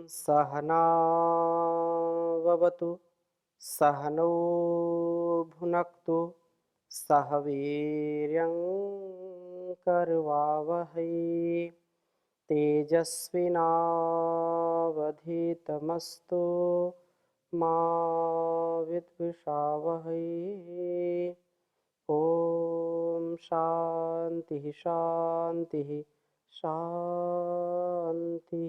सहनाववतु सहनौ भुनक्तु सह वीर्यं करवावहै तेजस्विनावधीतमस्तु मा विद्विषावहै। ओम शांति शांति शांति।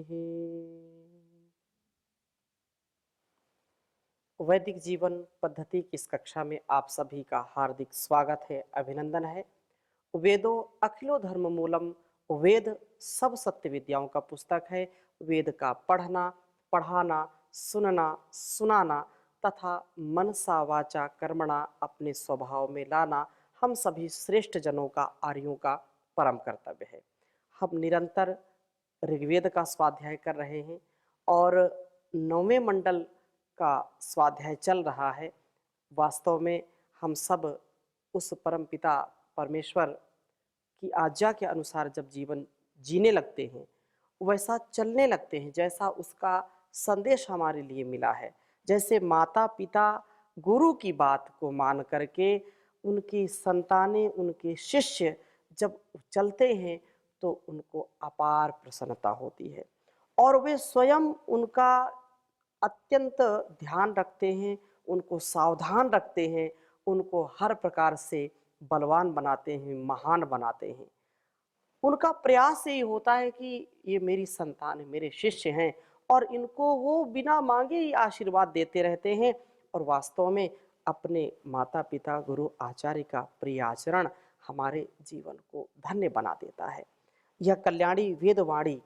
वैदिक जीवन पद्धति की इस कक्षा में आप सभी का हार्दिक स्वागत है, अभिनंदन है। वेदों अखिलो धर्म मूलम, वेद सब सत्य विद्याओं का पुस्तक है। वेद का पढ़ना, पढ़ाना, सुनना, सुनाना तथा मनसा वाचा कर्मणा अपने स्वभाव में लाना हम सभी श्रेष्ठ जनों का, आर्यों का परम कर्तव्य है। हम निरंतर ऋग्वेद का स्वाध्याय कर रहे हैं और 9वें मंडल का स्वाध्याय चल रहा है। वास्तव में हम सब उस परम पिता परमेश्वर की आज्ञा के अनुसार जब जीवन जीने लगते हैं, वैसा चलने लगते हैं जैसा उसका संदेश हमारे लिए मिला है। जैसे माता पिता गुरु की बात को मान करके उनकी संतानें, उनके शिष्य जब चलते हैं तो उनको अपार प्रसन्नता होती है और वे स्वयं उनका अत्यंत ध्यान रखते हैं, उनको सावधान रखते हैं, उनको हर प्रकार से बलवान बनाते हैं, महान बनाते हैं। उनका प्रयास यही होता है कि ये मेरी संतान है, मेरे शिष्य हैं और इनको वो बिना मांगे ही आशीर्वाद देते रहते हैं। और वास्तव में अपने माता पिता गुरु आचार्य का प्रिय आचरण हमारे जीवन को धन्य बना देता है। यह कल्याणी वेदवाणी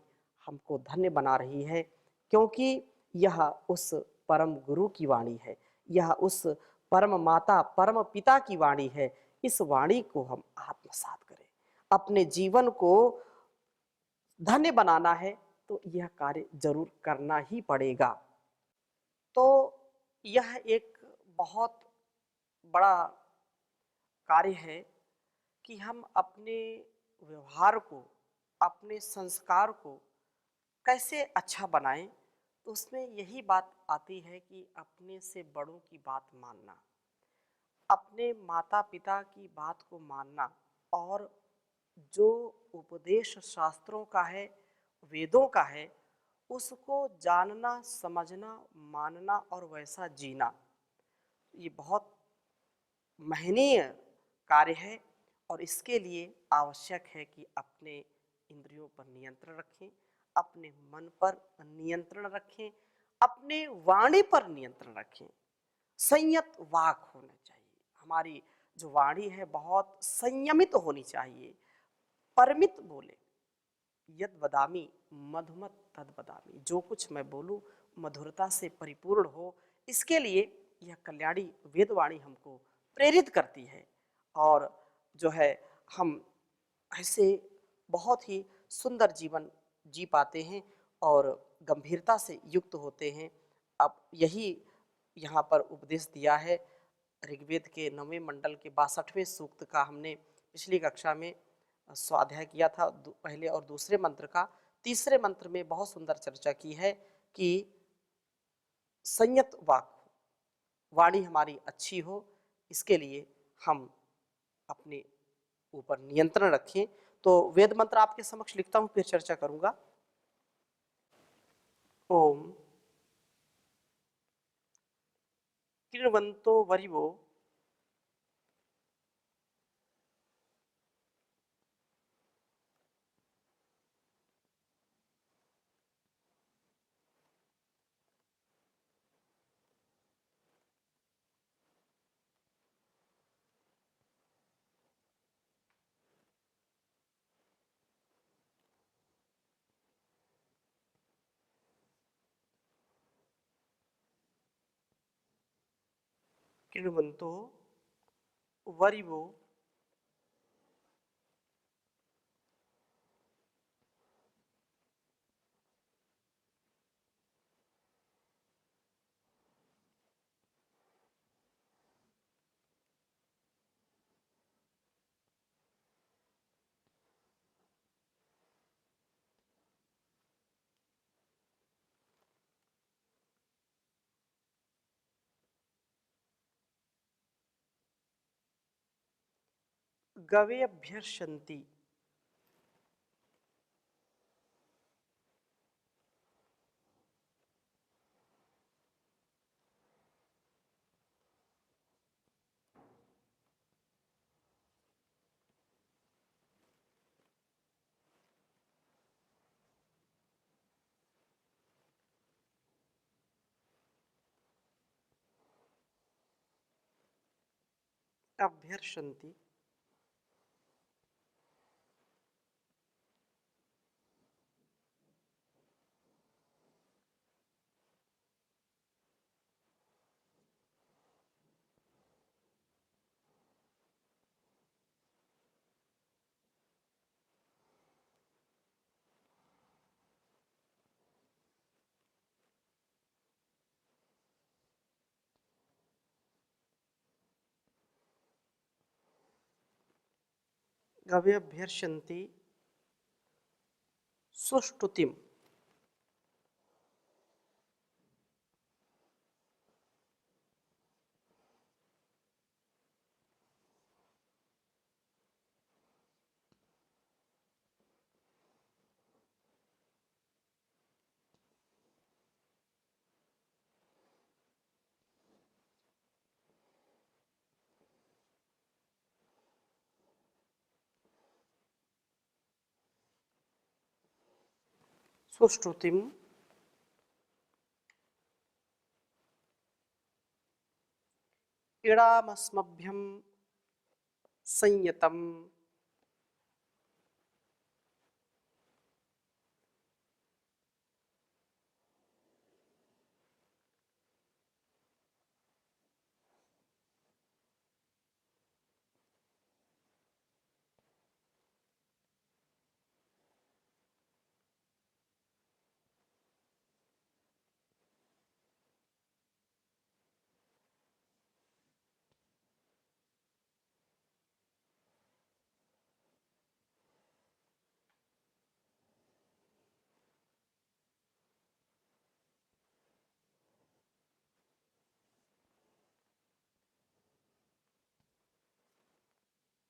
हमको धन्य बना रही है, क्योंकि यह उस परम गुरु की वाणी है, यह उस परम माता परम पिता की वाणी है। इस वाणी को हम आत्मसात करें, अपने जीवन को धन्य बनाना है तो यह कार्य जरूर करना ही पड़ेगा। तो यह एक बहुत बड़ा कार्य है कि हम अपने व्यवहार को, अपने संस्कार को कैसे अच्छा बनाएं। तो उसमें यही बात आती है कि अपने से बड़ों की बात मानना, अपने माता पिता की बात को मानना और जो उपदेश शास्त्रों का है, वेदों का है, उसको जानना, समझना, मानना और वैसा जीना, ये बहुत महनीय कार्य है। और इसके लिए आवश्यक है कि अपने इंद्रियों पर नियंत्रण रखें, अपने मन पर नियंत्रण रखें, अपने वाणी पर नियंत्रण रखें। संयत वाक होना चाहिए, हमारी जो वाणी है बहुत संयमित होनी चाहिए। परमित बोले, यद वदामी मधुमत तद वदामी, जो कुछ मैं बोलूं मधुरता से परिपूर्ण हो। इसके लिए यह कल्याणी वेदवाणी हमको प्रेरित करती है और जो है हम ऐसे बहुत ही सुंदर जीवन जी पाते हैं और गंभीरता से युक्त होते हैं। अब यही यहाँ पर उपदेश दिया है। ऋग्वेद के 9वें मंडल के 62वें सूक्त का हमने पिछली कक्षा में स्वाध्याय किया था, पहले और दूसरे मंत्र का। तीसरे मंत्र में बहुत सुंदर चर्चा की है कि संयत वाक, वाणी हमारी अच्छी हो, इसके लिए हम अपने ऊपर नियंत्रण रखें। तो वेद मंत्र आपके समक्ष लिखता हूं, फिर चर्चा करूंगा। ओम कृण्वन्तो वरिवो कृण्वन्तो वरिवो गवे अभ्यर्षन्ति, अभ्यर्षन्ति, गवे अभ्यर्षन्ति सुष्टुतिम, सुष्टुतिम, इडामस्मभ्यं संयतम,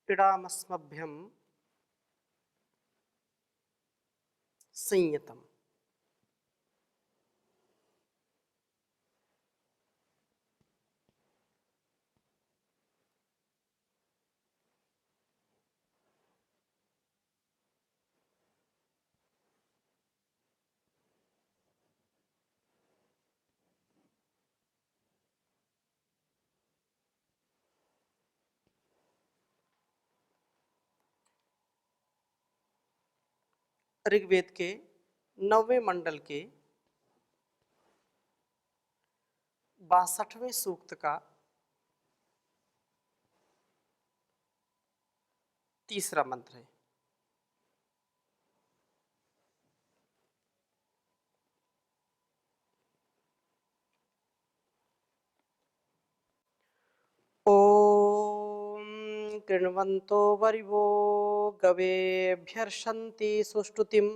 इडामस्मभ्यं संयतम। ऋग्वेद के 9वें मंडल के 62वें सूक्त का तीसरा मंत्र है। ओम कृण्वन्तो वरिवो गवेभ्यर्षन्ति सुष्टुतिम्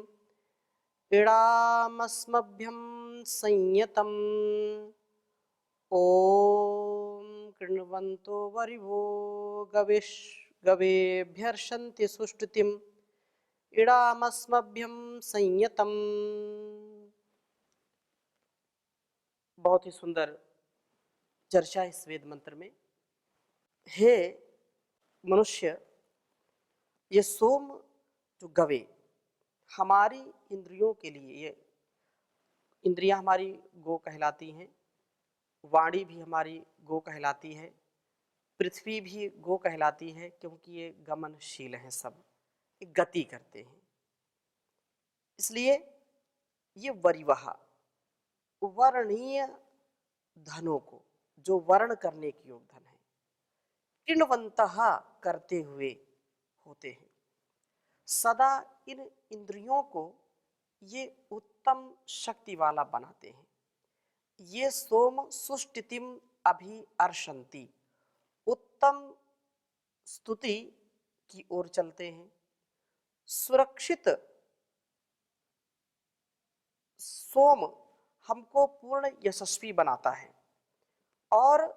इडामस्मभ्यं संयतम्। ओम कृण्वन्तो वरिवो गवेभ्यर्षन्ति सुष्टुतिम् इडामस्मभ्यं संयतम्। बहुत ही सुंदर चर्चा है इस वेद मंत्र में। हे मनुष्य, ये सोम जो गवे हमारी इंद्रियों के लिए, ये इंद्रियां हमारी गो कहलाती हैं, वाणी भी हमारी गो कहलाती है, पृथ्वी भी गो कहलाती है, क्योंकि ये गमनशील हैं, सब ये गति करते हैं। इसलिए ये वरिवहा वर्णीय धनों को, जो वर्ण करने के योग धन है, किण्वन्तः करते हुए होते हैं। सदा इन इंद्रियों को ये उत्तम शक्ति वाला बनाते हैं। ये सोम सुष्टितिम अभि अर्षन्ति, उत्तम स्तुति की ओर चलते हैं। सुरक्षित सोम हमको पूर्ण यशस्वी बनाता है, और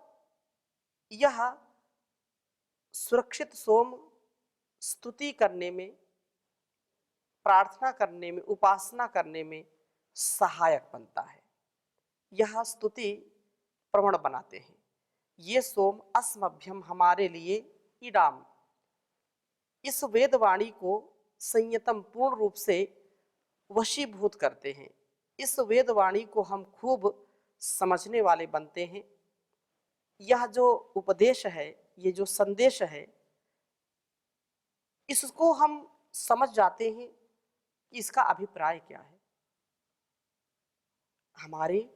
यह सुरक्षित सोम स्तुति करने में, प्रार्थना करने में, उपासना करने में सहायक बनता है। यह स्तुति प्रवण बनाते हैं। ये सोम अस्मभ्यम हमारे लिए इडाम, इस वेदवाणी को संयतम पूर्ण रूप से वशीभूत करते हैं। इस वेदवाणी को हम खूब समझने वाले बनते हैं। यह जो उपदेश है, ये जो संदेश है, इसको हम समझ जाते हैं कि इसका अभिप्राय क्या है। हमारे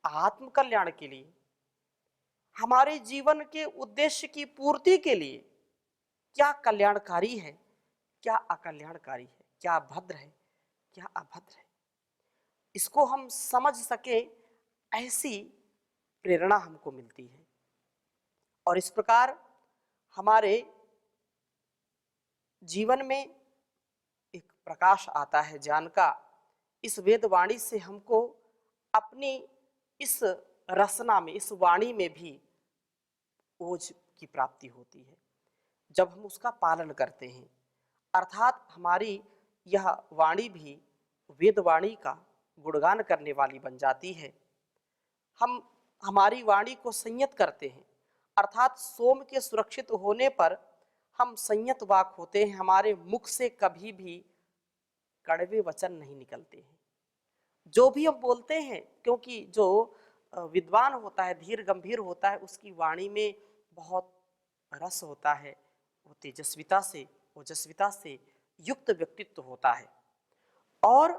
आत्म कल्याण के लिए, हमारे जीवन के उद्देश्य की पूर्ति के लिए क्या कल्याणकारी है, क्या अकल्याणकारी है, क्या भद्र है, क्या अभद्र है, इसको हम समझ सके, ऐसी प्रेरणा हमको मिलती है। और इस प्रकार हमारे जीवन में एक प्रकाश आता है ज्ञान का। इस वेदवाणी से हमको अपनी इस रसना में, इस वाणी में भी ओज की प्राप्ति होती है जब हम उसका पालन करते हैं। अर्थात हमारी यह वाणी भी वेदवाणी का गुणगान करने वाली बन जाती है। हम हमारी वाणी को संयत करते हैं, अर्थात सोम के सुरक्षित होने पर हम संयत वाक होते हैं। हमारे मुख से कभी भी कड़वे वचन नहीं निकलते हैं। जो भी हम बोलते हैं, क्योंकि जो विद्वान होता है, धीर गंभीर होता है, उसकी वाणी में बहुत रस होता है, वो तेजस्विता से, ओजस्विता से युक्त व्यक्तित्व होता है और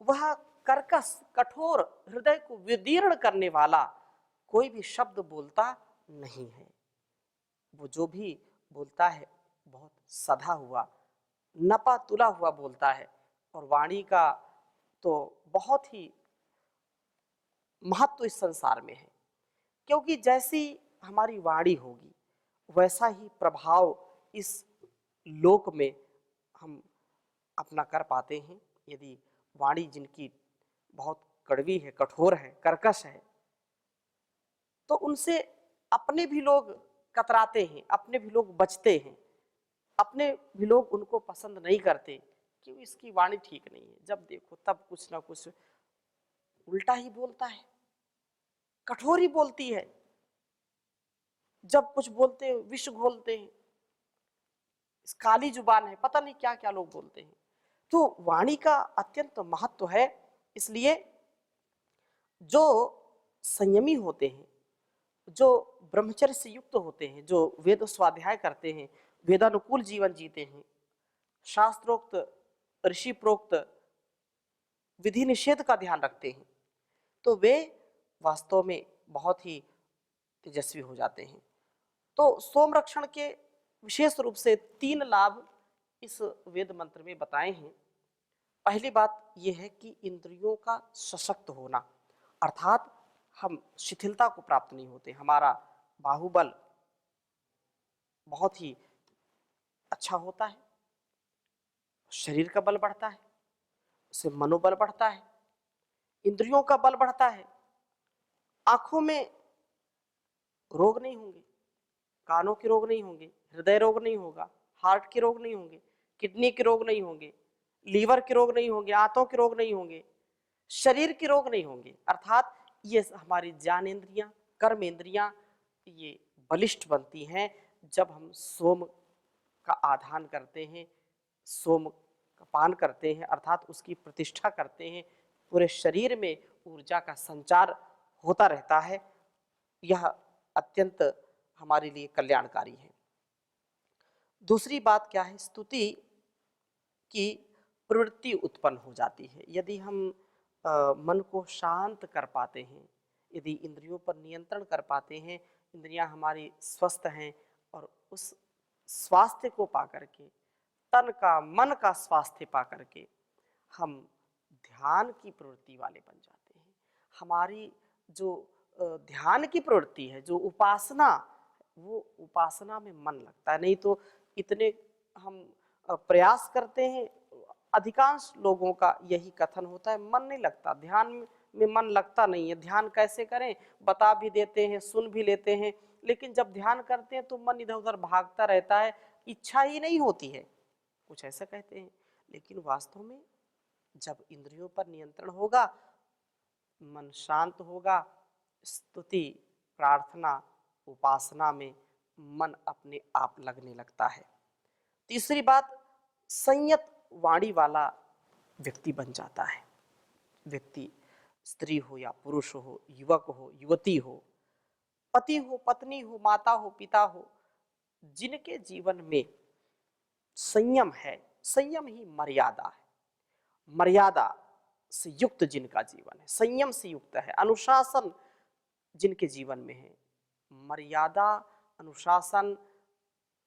वह कर्कश, कठोर, हृदय को विदीर्ण करने वाला कोई भी शब्द बोलता नहीं है। वो जो भी बोलता है बहुत सधा हुआ, नपा तुला हुआ बोलता है। और वाणी का तो बहुत ही महत्व इस संसार में है, क्योंकि जैसी हमारी वाणी होगी वैसा ही प्रभाव इस लोक में हम अपना कर पाते हैं। यदि वाणी जिनकी बहुत कड़वी है, कठोर है, कर्कश है, तो उनसे अपने भी लोग कतराते हैं, अपने भी लोग बचते हैं, अपने भी लोग उनको पसंद नहीं करते, क्यों, इसकी वाणी ठीक नहीं है। जब देखो तब कुछ ना कुछ उल्टा ही बोलता है, कठोर ही बोलती है, जब कुछ बोलते हैं विष घोलते हैं, काली जुबान है, पता नहीं क्या क्या लोग बोलते हैं। तो वाणी का अत्यंत महत्व है। इसलिए जो संयमी होते हैं, जो ब्रह्मचर्य से युक्त होते हैं, जो वेद स्वाध्याय करते हैं, वेदानुकूल जीवन जीते हैं, शास्त्रोक्त, ऋषि प्रोक्त विधि निषेध का ध्यान रखते हैं, तो वे वास्तव में बहुत ही तेजस्वी हो जाते हैं। तो सोम रक्षण के विशेष रूप से 3 लाभ इस वेद मंत्र में बताए हैं। पहली बात यह है कि इंद्रियों का सशक्त होना, अर्थात हम शिथिलता को प्राप्त नहीं होते। हमारा बाहुबल बहुत ही अच्छा होता है, शरीर का बल बढ़ता है, उससे मनोबल बढ़ता है, इंद्रियों का बल बढ़ता है, आंखों में रोग नहीं होंगे, कानों के रोग नहीं होंगे, हृदय रोग नहीं होगा, हार्ट के रोग नहीं होंगे, किडनी के रोग नहीं होंगे, लीवर के रोग नहीं होंगे, आंतों के रोग नहीं होंगे, शरीर के रोग नहीं होंगे। अर्थात ये हमारी ज्ञानेंद्रियां, कर्मेंद्रियां ये बलिष्ठ बनती हैं जब हम सोम का आधान करते हैं, सोम का पान करते हैं, अर्थात उसकी प्रतिष्ठा करते हैं। पूरे शरीर में ऊर्जा का संचार होता रहता है। यह अत्यंत हमारे लिए कल्याणकारी है। दूसरी बात क्या है, स्तुति की प्रवृत्ति उत्पन्न हो जाती है। यदि हम मन को शांत कर पाते हैं, यदि इंद्रियों पर नियंत्रण कर पाते हैं, इंद्रियां हमारी स्वस्थ हैं और उस स्वास्थ्य को पा करके, तन का मन का स्वास्थ्य पा करके हम ध्यान की प्रवृत्ति वाले बन जाते हैं। हमारी जो ध्यान की प्रवृत्ति है, जो उपासना, वो उपासना में मन लगता है। नहीं तो इतने हम प्रयास करते हैं, अधिकांश लोगों का यही कथन होता है, मन नहीं लगता, ध्यान में मन लगता नहीं है। ध्यान कैसे करें बता भी देते हैं, सुन भी लेते हैं, लेकिन जब ध्यान करते हैं तो मन इधर उधर भागता रहता है। इच्छा ही नहीं होती है, कुछ ऐसा कहते हैं। लेकिन वास्तव में जब इंद्रियों पर नियंत्रण होगा, मन शांत होगा, स्तुति, प्रार्थना, उपासना में मन अपने आप लगने लगता है। तीसरी बात, संयत वाणी वाला व्यक्ति बन जाता है। व्यक्ति स्त्री हो या पुरुष हो, युवक हो, युवती हो, पति हो, पत्नी हो, माता हो, पिता हो, जिनके जीवन में संयम है, संयम ही मर्यादा है। मर्यादा से युक्त जिनका जीवन है, संयम से युक्त है, अनुशासन जिनके जीवन में है, मर्यादा, अनुशासन,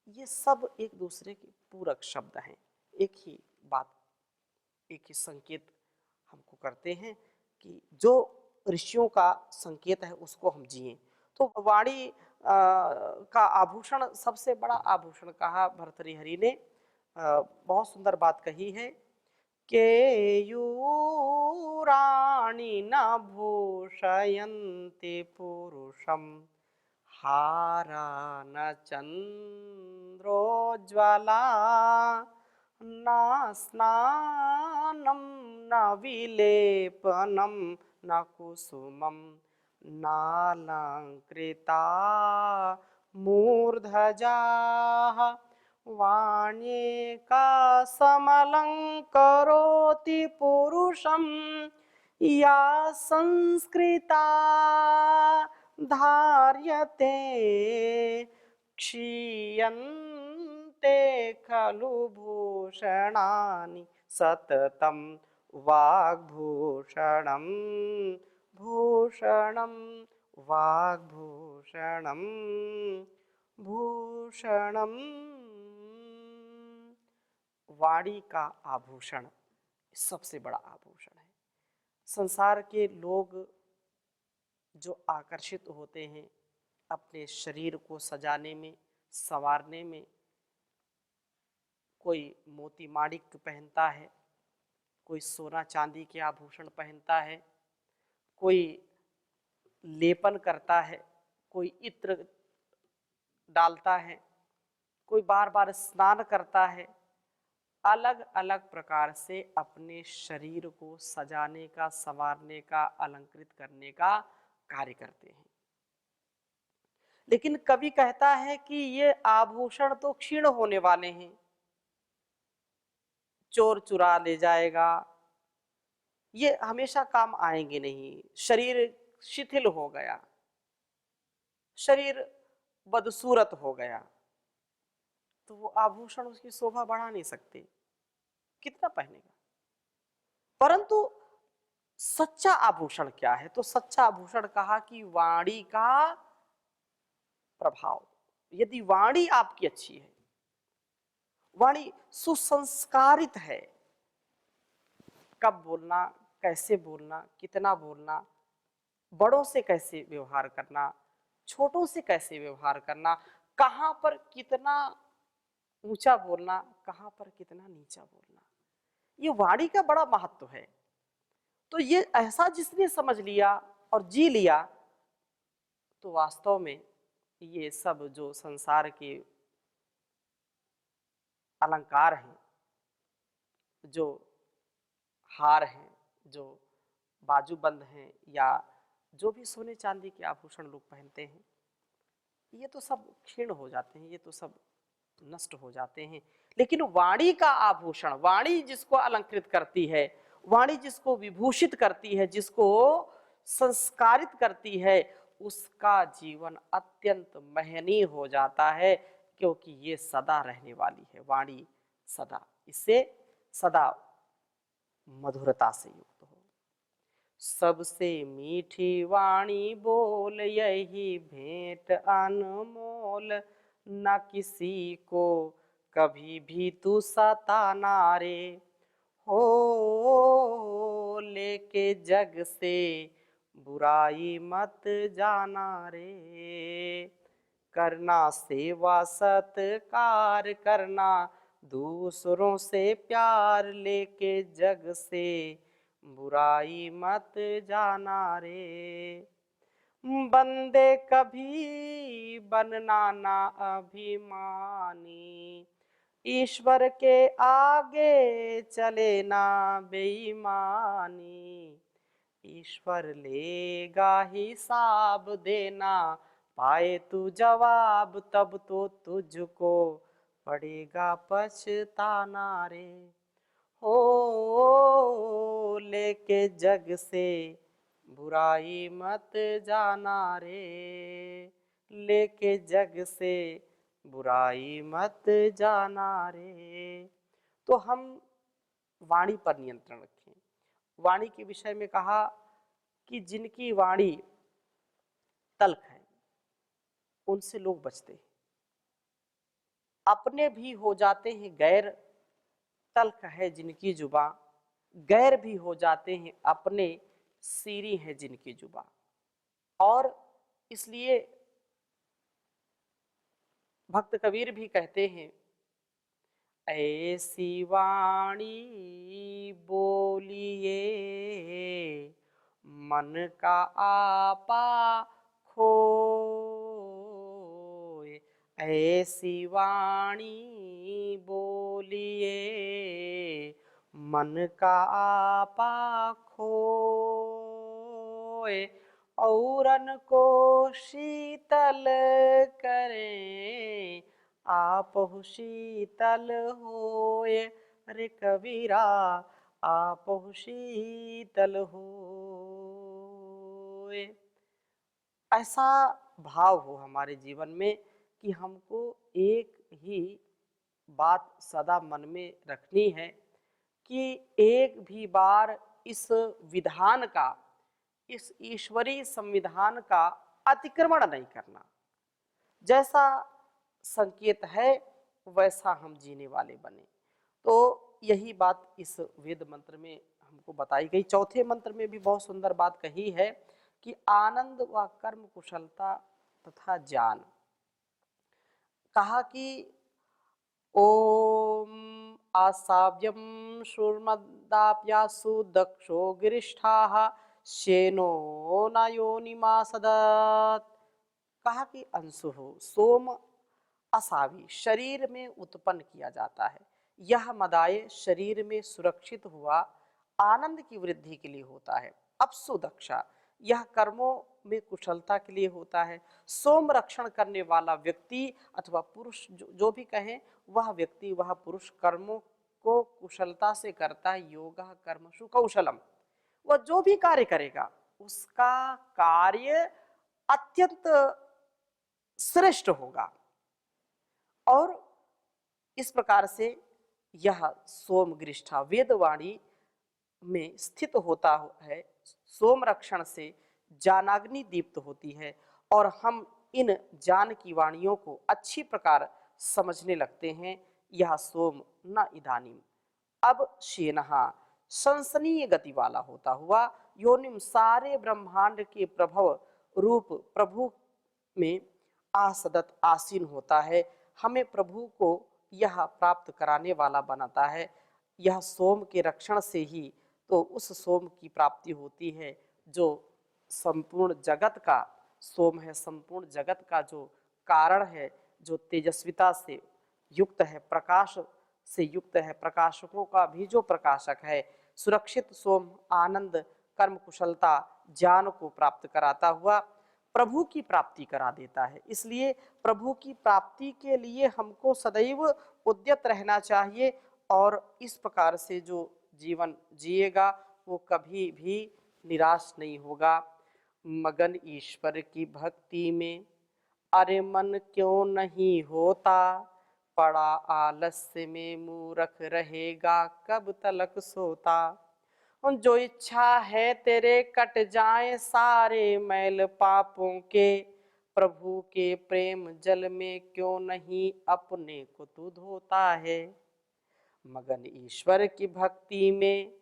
ये सब एक दूसरे के पूरक शब्द हैं। एक ही बात, एक ही संकेत हमको करते हैं कि जो ऋषियों का संकेत है उसको हम जिए। तो वाणी का आभूषण, सबसे बड़ा आभूषण कहा भर्तृहरि ने। बहुत सुंदर बात कही है, केयूराणि न भूषयन्ति पुरुषं, हारा न चन्द्रोज्ज्वला, न स्नानं न विलेपनं न कुसुमं, नालंकृता मूर्धजाः, वाण्येका समलंकरोति पुरुषं, या संस्कृता धार्यते, क्षीयन्ते खलु भूषणानि सततं, वाग्भूषणं भूषणं वाग्भूषणं भूषणं। वाणी का आभूषण सबसे बड़ा आभूषण है। संसार के लोग जो आकर्षित होते हैं अपने शरीर को सजाने में, संवारने में, कोई मोती माणिक पहनता है, कोई सोना चांदी के आभूषण पहनता है, कोई लेपन करता है, कोई इत्र डालता है, कोई बार बार स्नान करता है, अलग अलग प्रकार से अपने शरीर को सजाने का, संवारने का, अलंकृत करने का कार्य करते हैं। लेकिन कवि कहता है कि ये आभूषण तो क्षीण होने वाले हैं, चोर चुरा ले जाएगा, ये हमेशा काम आएंगे नहीं। शरीर शिथिल हो गया, शरीर बदसूरत हो गया, तो वो आभूषण उसकी शोभा बढ़ा नहीं सकते, कितना पहनेगा। परंतु सच्चा आभूषण क्या है? तो सच्चा आभूषण कहा कि वाणी का प्रभाव। यदि वाणी आपकी अच्छी है, वाणी सुसंस्कारित है, कब बोलना, कैसे बोलना, कितना बोलना, बड़ों से कैसे व्यवहार करना, छोटों से कैसे व्यवहार करना, कहां पर कितना ऊंचा बोलना, कहां पर कितना नीचा बोलना, ये वाणी का बड़ा महत्व है। तो ये ऐसा जिसने समझ लिया और जी लिया, तो वास्तव में ये सब जो संसार के अलंकार हैं, जो हार हैं, जो बाजूबंद हैं, या जो भी सोने चांदी के आभूषण लोग पहनते हैं, ये तो सब क्षीण हो जाते हैं, ये तो सब नष्ट हो जाते हैं। लेकिन वाणी का आभूषण, वाणी जिसको अलंकृत करती है, वाणी जिसको विभूषित करती है, जिसको संस्कारित करती है, उसका जीवन अत्यंत महनीय हो जाता है, क्योंकि ये सदा रहने वाली है। वाणी सदा, इससे सदा मधुरता से युक्त हो। सबसे मीठी वाणी बोल, यही भेंट अनमोल, न किसी को कभी भी तू सताना रे, हो लेके जग से बुराई मत जाना रे, करना सेवा सत्कार करना, दूसरों से प्यार, लेके जग से बुराई मत जाना रे। बंदे कभी बनना ना अभिमानी, ईश्वर के आगे चले ना बेईमानी, ईश्वर लेगा हिसाब देना, पाए तू जवाब तब तो तुझको पड़ेगा पछताना रे। हो लेके जग से बुराई मत जाना रे, लेके जग से बुराई मत जाना रे। तो हम वाणी पर नियंत्रण रखें। वाणी के विषय में कहा कि जिनकी वाणी तल्ख है उनसे लोग बचते हैं, अपने भी हो जाते हैं गैर। तल्ख है जिनकी जुबा, गैर भी हो जाते हैं अपने, सीरी है जिनकी जुबा। और इसलिए भक्त कबीर भी कहते हैं, ऐसी वाणी बोलिए मन का आपा खोए, ऐसी वाणी बोलिए मन का आपा खोए, औरन को शीतल करें आपहु शीतल होए। अरे कबीरा आपहु शीतल होए। ऐसा भाव हो हमारे जीवन में कि हमको एक ही बात सदा मन में रखनी है कि एक भी बार इस विधान का, इस ईश्वरीय संविधान का अतिक्रमण नहीं करना। जैसा संकेत है वैसा हम जीने वाले बने। तो यही बात इस वेद मंत्र में हमको बताई गई। चौथे मंत्र में भी बहुत सुंदर बात कही है कि आनंद व कर्म कुशलता तथा ज्ञान। कहा कि ओम आसाव्यम शूर्मदाप्यासु दक्षो गिरिष्ठाः शेनो न योनिमासदत्। कहा कि अंशु सोम असावी शरीर में उत्पन्न किया जाता है, यह मदाय शरीर में सुरक्षित हुआ आनंद की वृद्धि के लिए होता है। अपसु दक्षा यह कर्मों में कुशलता के लिए होता है। सोम रक्षण करने वाला व्यक्ति अथवा पुरुष जो भी कहें, वह व्यक्ति वह पुरुष कर्मों को कुशलता से करता है। योगः कर्मसु कौशलम, वह जो भी कार्य करेगा उसका कार्य अत्यंत श्रेष्ठ होगा। और इस प्रकार से यह सोम गृष्ठा वेदवाणी में स्थित होता है। सोम रक्षण से ज्ञानाग्नि दीप्त होती है और हम इन ज्ञान की वाणियों को अच्छी प्रकार समझने लगते हैं। यह सोम न इदानीम अब शेनहा सनसनीय गति वाला होता हुआ योनिम सारे ब्रह्मांड के प्रभव रूप प्रभु में आसदत आसीन होता है। हमें प्रभु को यह प्राप्त कराने वाला बनाता है। यह सोम के रक्षण से ही तो उस सोम की प्राप्ति होती है जो संपूर्ण जगत का सोम है, संपूर्ण जगत का जो कारण है, जो तेजस्विता से युक्त है, प्रकाश से युक्त है, प्रकाशकों का भी जो प्रकाशक है। सुरक्षित सोम आनंद कर्म कुशलता ज्ञान को प्राप्त कराता हुआ प्रभु की प्राप्ति करा देता है। इसलिए प्रभु की प्राप्ति के लिए हमको सदैव उद्यत रहना चाहिए और इस प्रकार से जो जीवन जिएगा वो कभी भी निराश नहीं होगा। मगन ईश्वर की भक्ति में अरे मन क्यों नहीं होता, पड़ा आलस्य में मूर्ख रहेगा कब तलक सोता। जो इच्छा है तेरे कट जाए सारे मैल पापों के, प्रभु के प्रेम जल में क्यों नहीं अपने को तू धोता है। मगन ईश्वर की भक्ति में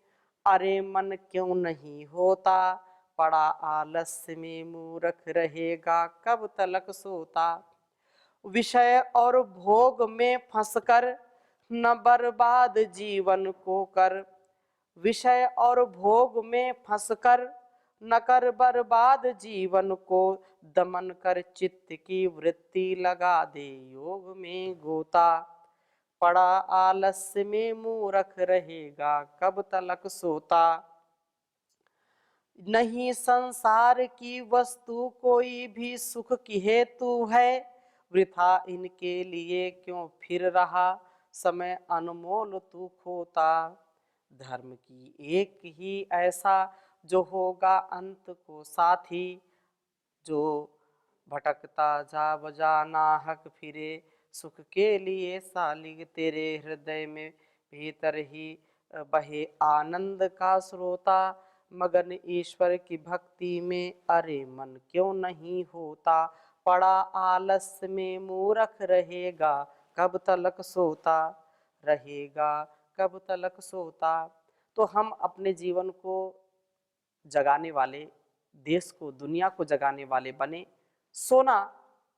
अरे मन क्यों नहीं होता, पड़ा आलस्य में मूर्ख रहेगा कब तलक सोता। विषय और भोग में फंसकर न बर्बाद जीवन को कर, विषय और भोग में फंसकर न कर बर्बाद जीवन को, दमन कर चित्त की वृत्ति लगा दे योग में गोता। पड़ा आलस्य में मूर्ख रहेगा, कब तलक सोता। नहीं संसार की वस्तु कोई भी सुख की हेतु है, वृथा इनके लिए क्यों फिर रहा, समय अनमोल तू खोता। धर्म की एक ही ऐसा जो होगा अंत को साथी, जो भटकता जा बजा नाहक फिरे, सुख के लिए सालिग तेरे हृदय में भीतर ही बहे आनंद का स्रोता। मगन ईश्वर की भक्ति में अरे मन क्यों नहीं होता, पड़ा आलस्य में मूर्ख रहेगा, कब तलक सोता। रहेगा कब तलक सोता। तो हम अपने जीवन को जगाने वाले, देश को दुनिया को जगाने वाले बने। सोना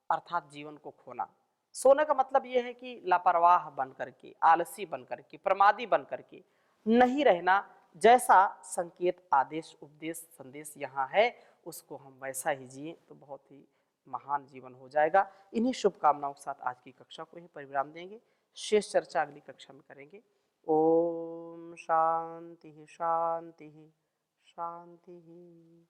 अर्थात जीवन को खोना। सोने का मतलब यह है कि लापरवाह बन करके, आलसी बन करके, प्रमादी बन करके नहीं रहना। जैसा संकेत, आदेश, उपदेश, संदेश यहाँ है, उसको हम वैसा ही जिए तो बहुत ही महान जीवन हो जाएगा। इन्हीं शुभकामनाओं के साथ आज की कक्षा को ही परिविराम देंगे। शेष चर्चा अगली कक्षा में करेंगे। ओम शांति शांति शांति।